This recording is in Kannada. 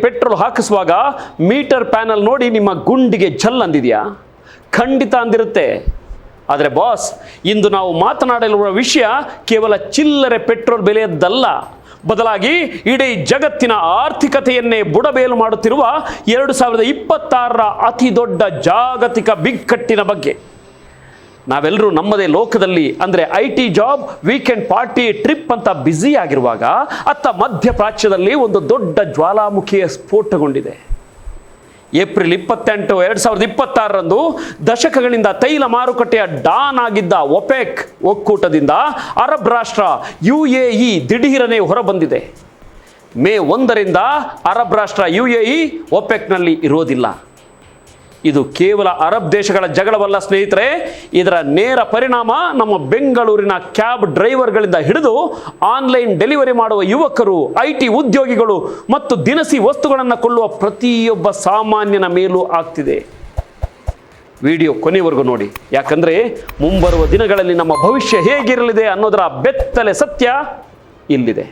ಪೆಟ್ರೋಲ್ ಹಾಕಿಸುವಾಗ ಮೀಟರ್ ಪ್ಯಾನಲ್ ನೋಡಿ ನಿಮ್ಮ ಗುಂಡಿಗೆ ಜಲ್ ಅಂದಿದೆಯಾ? ಖಂಡಿತ ಅಂದಿರುತ್ತೆ. ಆದರೆ ಬಾಸ್, ಇಂದು ನಾವು ಮಾತನಾಡಲಿರುವ ವಿಷಯ ಕೇವಲ ಚಿಲ್ಲರೆ ಪೆಟ್ರೋಲ್ ಬೆಲೆಯದ್ದಲ್ಲ, ಬದಲಾಗಿ ಇಡೀ ಜಗತ್ತಿನ ಆರ್ಥಿಕತೆಯನ್ನೇ ಬುಡಬೇಲು ಮಾಡುತ್ತಿರುವ 2026ರ ಅತಿ ದೊಡ್ಡ ಜಾಗತಿಕ ಬಿಕ್ಕಟ್ಟಿನ ಬಗ್ಗೆ. ನಾವೆಲ್ಲರೂ ನಮ್ಮದೇ ಲೋಕದಲ್ಲಿ ಅಂದರೆ IT job, weekend party, trip ಅಂತ ಬ್ಯುಸಿ ಆಗಿರುವಾಗ ಅತ್ತ ಮಧ್ಯಪ್ರಾಚ್ಯದಲ್ಲಿ ಒಂದು ದೊಡ್ಡ ಜ್ವಾಲಾಮುಖಿಯ ಸ್ಫೋಟಗೊಂಡಿದೆ. ಏಪ್ರಿಲ್ 28, 2026ರಂದು ದಶಕಗಳಿಂದ ತೈಲ ಮಾರುಕಟ್ಟೆಯ ಡಾನ್ ಆಗಿದ್ದ ಒಪೆಕ್ ಒಕ್ಕೂಟದಿಂದ ಅರಬ್ ರಾಷ್ಟ್ರ UAE ದಿಢೀರನೆ ಹೊರಬಂದಿದೆ. ಮೇ 1ರಿಂದ ಅರಬ್ ರಾಷ್ಟ್ರ UAE ಒಪೆಕ್ನಲ್ಲಿ ಇರೋದಿಲ್ಲ. ಇದು ಕೇವಲ ಅರಬ್ ದೇಶಗಳ ಜಗಳವಲ್ಲ ಸ್ನೇಹಿತರೆ, ಇದರ ನೇರ ಪರಿಣಾಮ ನಮ್ಮ ಬೆಂಗಳೂರಿನ ಕ್ಯಾಬ್ ಡ್ರೈವರ್ಗಳಿಂದ ಹಿಡಿದು ಆನ್ಲೈನ್ ಡೆಲಿವರಿ ಮಾಡುವ ಯುವಕರು, IT ಉದ್ಯೋಗಿಗಳು ಮತ್ತು ದಿನಸಿ ವಸ್ತುಗಳನ್ನು ಕೊಳ್ಳುವ ಪ್ರತಿಯೊಬ್ಬ ಸಾಮಾನ್ಯನ ಮೇಲೂ ಆಗ್ತಿದೆ. ವಿಡಿಯೋ ಕೊನೆವರೆಗೂ ನೋಡಿ, ಯಾಕಂದರೆ ಮುಂಬರುವ ದಿನಗಳಲ್ಲಿ ನಮ್ಮ ಭವಿಷ್ಯ ಹೇಗಿರಲಿದೆ ಅನ್ನೋದರ ಬೆತ್ತಲೆ ಸತ್ಯ ಇಲ್ಲಿದೆ.